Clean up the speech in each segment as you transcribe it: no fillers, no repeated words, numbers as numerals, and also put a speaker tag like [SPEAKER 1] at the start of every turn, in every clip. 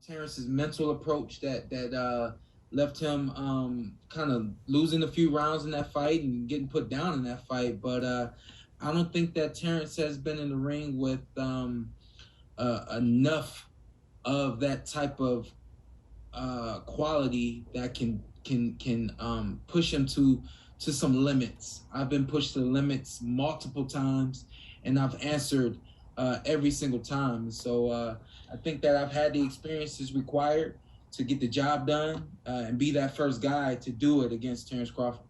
[SPEAKER 1] Terrence's mental approach that left him kind of losing a few rounds in that fight and getting put down in that fight. But I don't think that Terrence has been in the ring with enough of that type of quality that can push him to some limits. I've been pushed to the limits multiple times, and I've answered every single time. So I think that I've had the experiences required to get the job done and be that first guy to do it against Terence Crawford.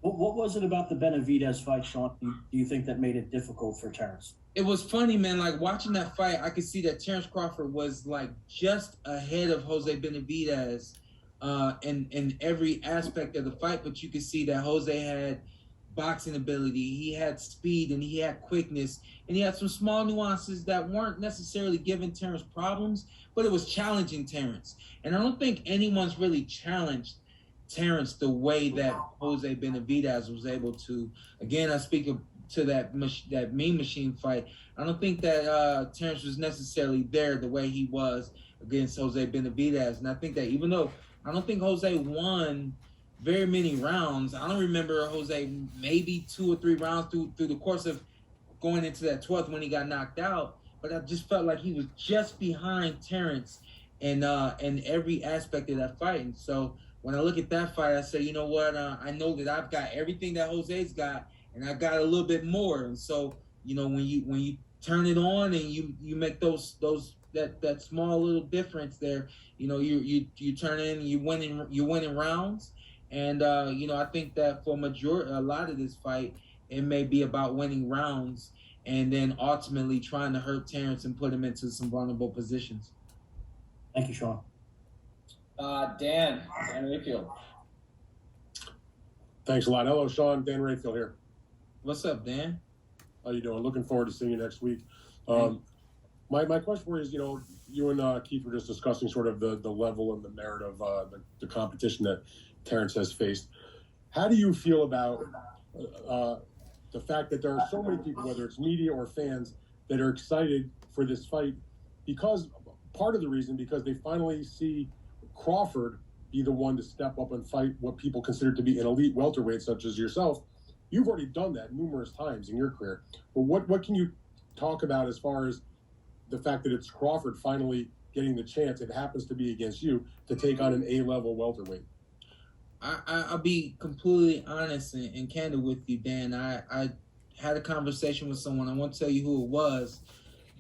[SPEAKER 2] What was it about the Benavidez fight, Shawn? Do you think that made it difficult for Terence?
[SPEAKER 1] It was funny, man. Like watching that fight, I could see that Terence Crawford was like just ahead of Jose Benavidez in every aspect of the fight. But you could see that Jose had boxing ability, he had speed, and he had quickness, and he had some small nuances that weren't necessarily giving Terence problems, but it was challenging Terence. And I don't think anyone's really challenged Terence the way that Jose Benavidez was able to. Again, I speak to that Mean Machine fight. I don't think that Terence was necessarily there the way he was against Jose Benavidez. And I think that even though I don't think Jose won very many rounds, I don't remember Jose maybe 2 or 3 rounds through the course of going into that 12th when he got knocked out. But I just felt like he was just behind Terence in every aspect of that fight. And so when I look at that fight, I say, you know what? I know that I've got everything that Jose's got, and I got a little bit more. And so, you know, when you turn it on and you make that small little difference there, you know, you turn in, you're winning rounds. And you know, I think that for a lot of this fight, it may be about winning rounds and then ultimately trying to hurt Terence and put him into some vulnerable positions.
[SPEAKER 2] Thank you, Shawn.
[SPEAKER 3] Dan Rayfield.
[SPEAKER 4] Thanks a lot. Hello, Shawn. Dan Rayfield here.
[SPEAKER 1] What's up, Dan?
[SPEAKER 4] How you doing? Looking forward to seeing you next week. My question for you is, you know, you and Keith were just discussing sort of the level and the merit of the competition that Terence has faced. How do you feel about the fact that there are so many people, whether it's media or fans, that are excited for this fight? Because part of the reason, because they finally see Crawford be the one to step up and fight what people consider to be an elite welterweight, such as yourself. You've already done that numerous times in your career. But what can you talk about as far as the fact that it's Crawford finally getting the chance, it happens to be against you, to take on an A-level welterweight?
[SPEAKER 1] I'll be completely honest and candid with you, Dan. I had a conversation with someone. I won't tell you who it was,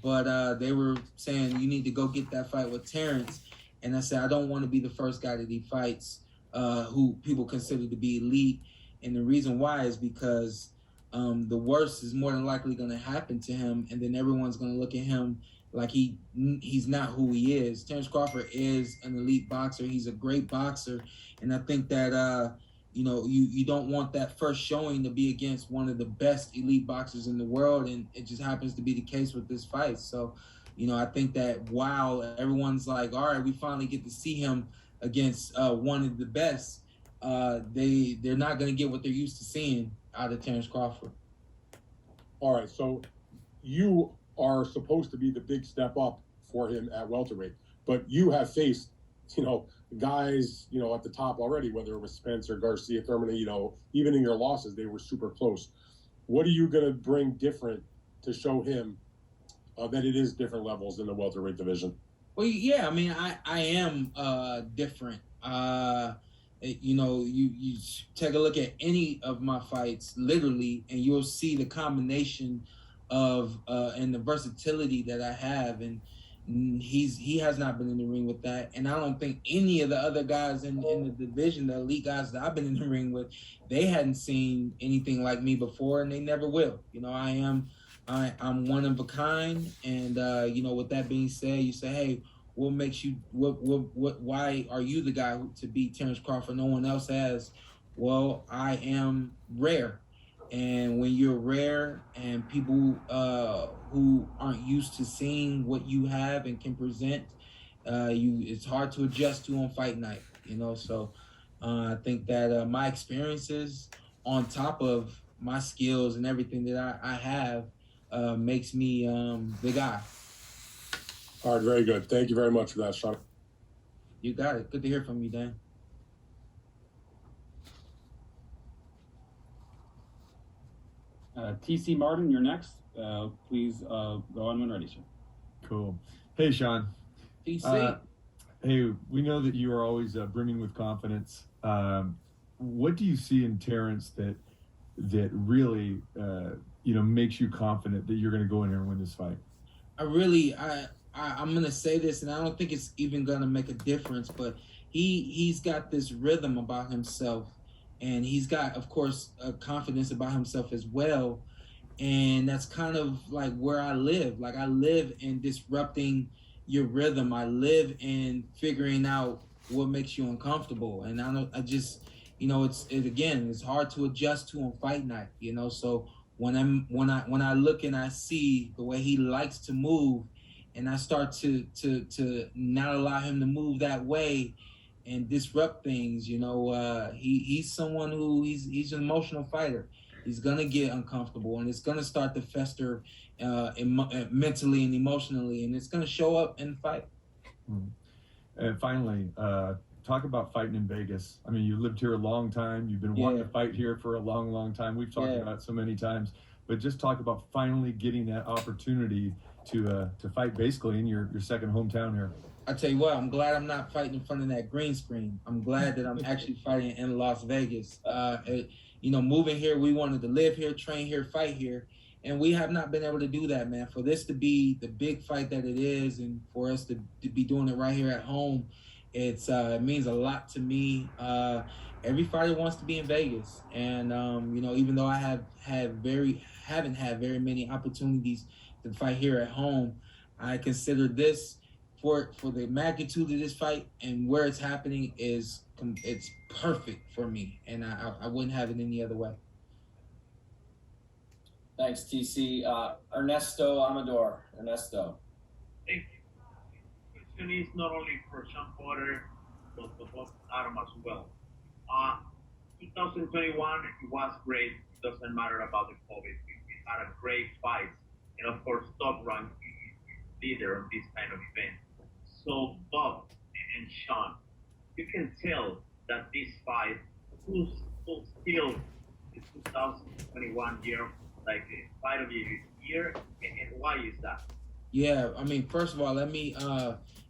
[SPEAKER 1] but they were saying you need to go get that fight with Terence. And I said, I don't want to be the first guy that he fights who people consider to be elite. And the reason why is because the worst is more than likely going to happen to him. And then everyone's going to look at him like he's not who he is. Terence Crawford is an elite boxer. He's a great boxer. And I think that, you know, you don't want that first showing to be against one of the best elite boxers in the world. And it just happens to be the case with this fight. So, you know, I think that while everyone's like, all right, we finally get to see him against one of the best, they're not going to get what they're used to seeing out of Terence Crawford.
[SPEAKER 4] All right, so you are supposed to be the big step up for him at welterweight, but you have faced, you know, guys, you know, at the top already, whether it was Spencer, Garcia, Thurman, you know, even in your losses, they were super close. What are you going to bring different to show him that it is different levels in the welterweight division?
[SPEAKER 1] Well, yeah, I mean, I am different. You know, you take a look at any of my fights, literally, and you'll see the combination of and the versatility that I have, and he has not been in the ring with that, and I don't think any of the other guys in the division, the elite guys that I've been in the ring with, they hadn't seen anything like me before, and they never will. You know, I'm one of a kind, and you know, with that being said, you say, hey, what makes you why are you the guy to beat Terence Crawford? No one else has. Well, I am rare. And when you're rare and people who aren't used to seeing what you have and can present, it's hard to adjust to on fight night, you know. So I think that my experiences on top of my skills and everything that I have makes me the guy.
[SPEAKER 4] All right, very good. Thank you very much for that, Shawn.
[SPEAKER 1] You got it. Good to hear from you, Dan.
[SPEAKER 5] TC Martin, you're next. Please go on when ready, sir.
[SPEAKER 6] Cool. Hey, Shawn.
[SPEAKER 1] TC.
[SPEAKER 6] Hey, we know that you are always brimming with confidence. What do you see in Terence that really makes you confident that you're going to go in here and win this fight?
[SPEAKER 1] I'm gonna say this, and I don't think it's even gonna make a difference, but he's got this rhythm about himself, and he's got, of course, a confidence about himself as well, and that's kind of like where I live. Like I live in disrupting your rhythm. I live in figuring out what makes you uncomfortable, and it's hard to adjust to on fight night, So when I look and I see the way he likes to move, and I start to not allow him to move that way and disrupt things, he's someone who he's an emotional fighter. He's gonna get uncomfortable, and it's gonna start to fester mentally and emotionally, and it's gonna show up in the fight.
[SPEAKER 6] And finally, talk about fighting in Vegas. I mean, you lived here a long time. You've been wanting to fight here for a long, long time. We've talked about it so many times, but just talk about finally getting that opportunity to fight basically in your second hometown here.
[SPEAKER 1] I tell you what, I'm glad I'm not fighting in front of that green screen. I'm glad that I'm actually fighting in Las Vegas. Moving here, we wanted to live here, train here, fight here, and we have not been able to do that, man. For this to be the big fight that it is, and for us to be doing it right here at home, it means a lot to me. Every fighter wants to be in Vegas, and even though I haven't had very many opportunities to fight here at home, I consider this for the magnitude of this fight and where it's happening it's perfect for me, and I wouldn't have it any other way.
[SPEAKER 3] Thanks, TC. Ernesto Amador. Ernesto.
[SPEAKER 7] Thank you. The question is not only for Shawn Porter, but for Adam as well. 2021, it was great. It doesn't matter about the COVID. We had a great fight. And of course, Top Rank is leader on this kind of event. So, Bob and Shawn, you can tell that this fight will still the 2021 year, like the fight of the year, and why is that?
[SPEAKER 1] Yeah, I mean, first of all, let me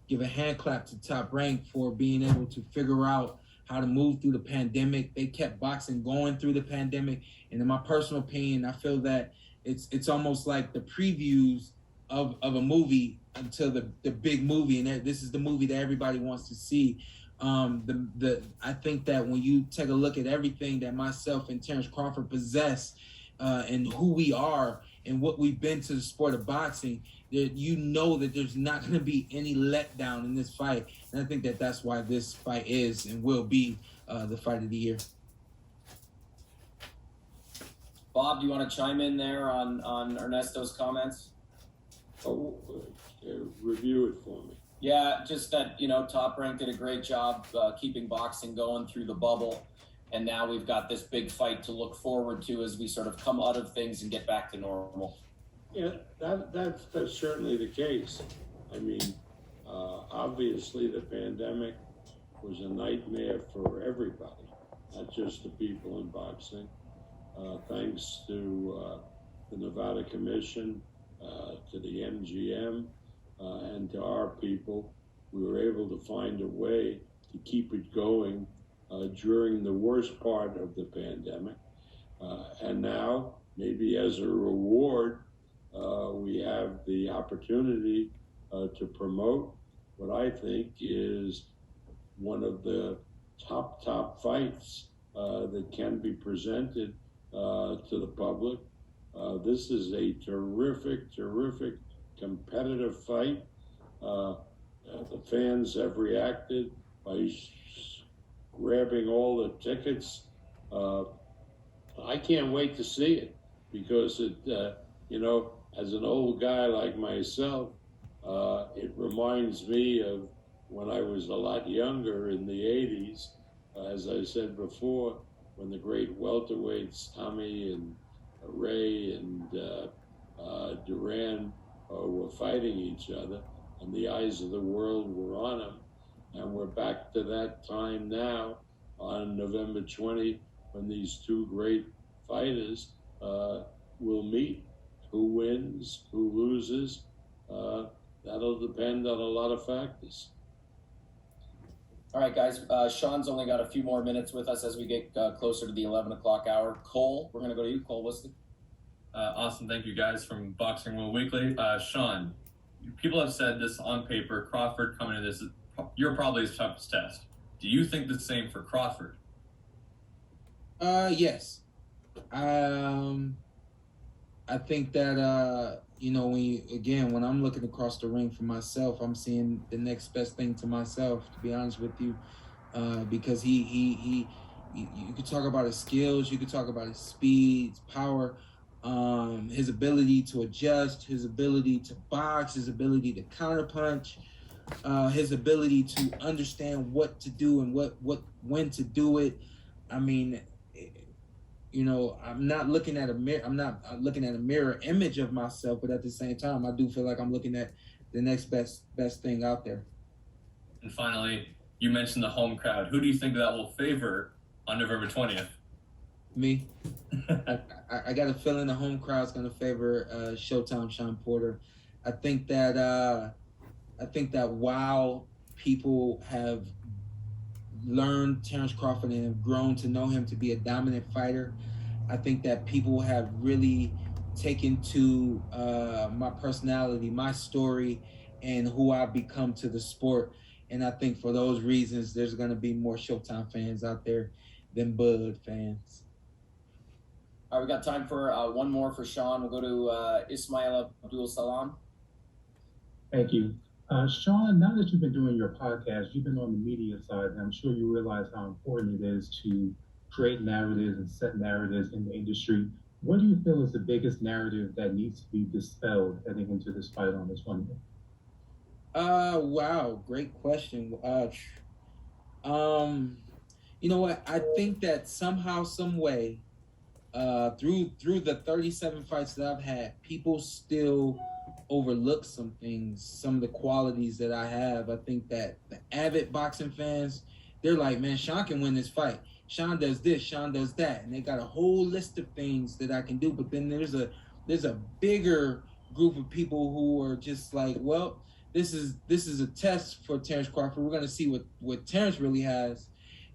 [SPEAKER 1] give a hand clap to Top Rank for being able to figure out how to move through the pandemic. They kept boxing going through the pandemic, and in my personal opinion, I feel that it's almost like the previews of a movie until the big movie, and this is the movie that everybody wants to see. I think that when you take a look at everything that myself and Terence Crawford possess, and who we are and what we've been to the sport of boxing, that that there's not going to be any letdown in this fight. And I think that that's why this fight is and will be the fight of the year.
[SPEAKER 3] Bob, do you want to chime in there on Ernesto's comments?
[SPEAKER 8] Review it for me.
[SPEAKER 3] Yeah, just that, Top Rank did a great job keeping boxing going through the bubble. And now we've got this big fight to look forward to as we sort of come out of things and get back to normal.
[SPEAKER 8] Yeah, that's certainly the case. I mean, obviously the pandemic was a nightmare for everybody, not just the people in boxing. Thanks to the Nevada Commission, to the MGM, and to our people, we were able to find a way to keep it going during the worst part of the pandemic. And now, maybe as a reward, we have the opportunity to promote what I think is one of the top fights that can be presented to the public. This is a terrific competitive fight. The fans have reacted by grabbing all the tickets. I can't wait to see it because it, as an old guy like myself, it reminds me of when I was a lot younger in the 80s, as I said before, when the great welterweights, Tommy and Ray and Duran were fighting each other. and the eyes of the world were on him. And we're back to that time now on November 20, when these two great fighters will meet. Who wins, who loses, that'll depend on a lot of factors.
[SPEAKER 3] All right, guys. Shawn's only got a few more minutes with us as we get closer to the 11 o'clock hour. Cole, we're going to go to you. Cole Wisley.
[SPEAKER 9] Awesome. Thank you, guys, from Boxing World Weekly. Shawn, people have said this on paper. Crawford coming to this, you're probably his toughest test. Do you think the same for Crawford?
[SPEAKER 1] Yes. I think that when I'm looking across the ring for myself, I'm seeing the next best thing to myself, to be honest with you, because you could talk about his skills, you could talk about his speed, his power, his ability to adjust, his ability to box, his ability to counterpunch, his ability to understand what to do and when to do it. I mean, I'm not looking at a mirror. I'm not looking at a mirror image of myself, but at the same time, I do feel like I'm looking at the next best thing out there.
[SPEAKER 9] And finally, you mentioned the home crowd. Who do you think that will favor on November 20th?
[SPEAKER 1] Me. I got a feeling the home crowd's going to favor Showtime Shawn Porter. I think that while people have learned Terence Crawford and have grown to know him to be a dominant fighter, I think that people have really taken to my personality, my story, and who I've become to the sport. And I think for those reasons, there's going to be more Showtime fans out there than Bud fans.
[SPEAKER 3] All right, we got time for one more for Shawn. We'll go to Ismail Abdul Salam.
[SPEAKER 5] Thank you. Shawn, now that you've been doing your podcast, you've been on the media side, and I'm sure you realize how important it is to create narratives and set narratives in the industry. What do you feel is the biggest narrative that needs to be dispelled heading into this fight on this Sunday?
[SPEAKER 1] Wow, great question. You know what? I think that somehow, some way, through the 37 fights that I've had, people still overlook some things, some of the qualities that I have. I think that the avid boxing fans, they're like, man, Shawn can win this fight. Shawn does this, Shawn does that. And they got a whole list of things that I can do. But then there's a bigger group of people who are just like, well, this is a test for Terence Crawford. We're going to see what Terence really has.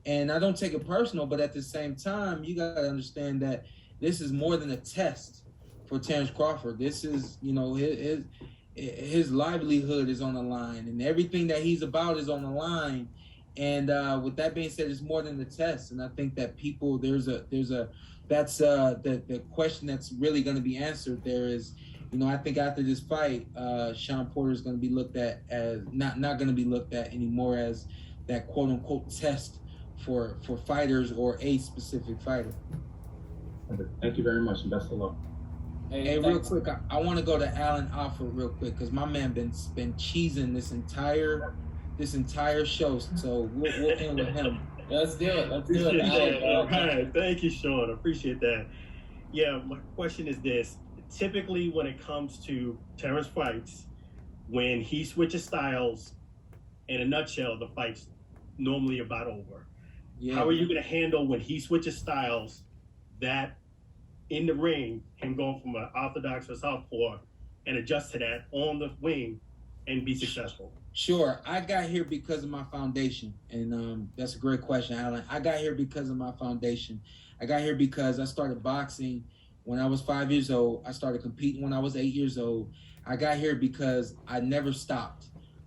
[SPEAKER 1] And I don't take it personal, but at the same time, you got to understand that this is more than a test for Terence Crawford. This is, his livelihood is on the line, and everything that he's about is on the line. And with that being said, it's more than the test. And I think that people, that's the question that's really going to be answered there is, I think after this fight, Shawn Porter is going to be looked at as not going to be looked at anymore as that quote unquote test for fighters or a specific fighter.
[SPEAKER 5] Thank you very much, and best of luck.
[SPEAKER 1] Hey, real quick, I want to go to Alan Alford real quick because my man been cheesing this entire show, so we'll end with him.
[SPEAKER 3] Let's do it.
[SPEAKER 10] All right, thank you, Shawn. I appreciate that. Yeah, my question is this: typically, when it comes to Terence fights, when he switches styles, in a nutshell, the fight's normally about over. Yeah. How are you going to handle when he switches styles, that in the ring, him going from an orthodox to southpaw, and adjust to that on the wing and be successful?
[SPEAKER 1] Sure. I got here because of my foundation, and that's a great question, Alan. I got here because of my foundation. I got here because I started boxing when I was 5 years old. I started competing when I was 8 years old. I got here because I never stopped.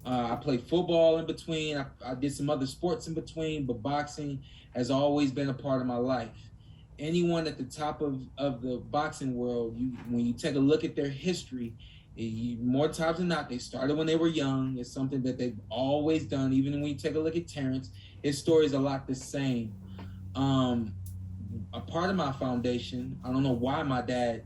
[SPEAKER 1] I played football in between. I did some other sports in between, but boxing has always been a part of my life. Anyone at the top of the boxing world, when you take a look at their history, more times than not, they started when they were young. It's something that they've always done. Even when you take a look at Terence, his story is a lot the same. A part of my foundation, I don't know why my dad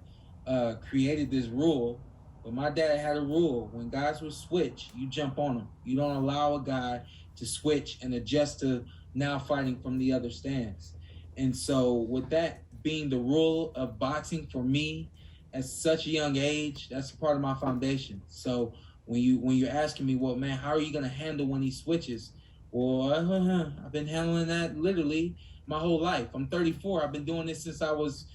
[SPEAKER 1] created this rule, but my dad had a rule. When guys will switch, you jump on them. You don't allow a guy to switch and adjust to now fighting from the other stance. And so with that being the rule of boxing for me at such a young age, that's part of my foundation. So when you're asking me, well, man, how are you gonna handle when he switches? Well, I've been handling that literally my whole life. I'm 34. I've been doing this since I was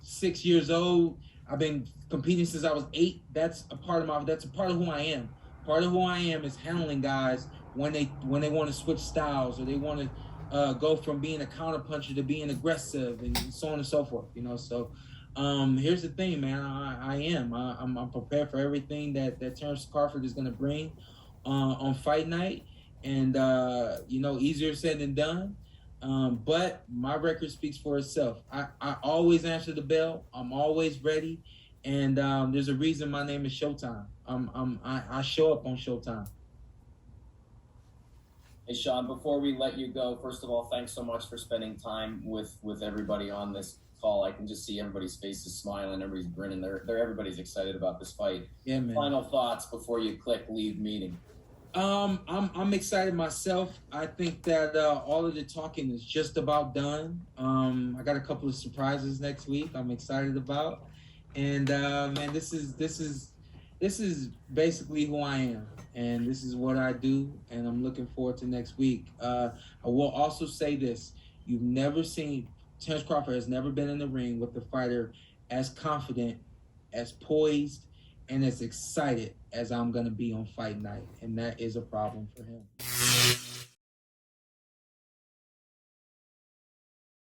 [SPEAKER 1] 6 years old. I've been competing since I was 8. That's a part of who I am. Part of who I am is handling guys when they want to switch styles, or they want to go from being a counterpuncher to being aggressive, and so on and so forth. So here's the thing, man. I'm prepared for everything that Terence Crawford is going to bring on fight night, and easier said than done. But my record speaks for itself. I always answer the bell. I'm always ready, and there's a reason my name is Showtime. I show up on Showtime.
[SPEAKER 3] Hey, Shawn, before we let you go, first of all, thanks so much for spending time with everybody on this call. I can just see everybody's faces smiling, everybody's grinning. Everybody's excited about this fight.
[SPEAKER 1] Yeah, man.
[SPEAKER 3] Final thoughts before you leave meeting.
[SPEAKER 1] I'm excited myself. I think that all of the talking is just about done. I got a couple of surprises next week I'm excited about, and man, this is basically who I am, and this is what I do, and I'm looking forward to next week. I will also say this: you've never seen Terence Crawford has never been in the ring with a fighter as confident, as poised, and as excited as I'm going to be on fight night, and that is a problem for him.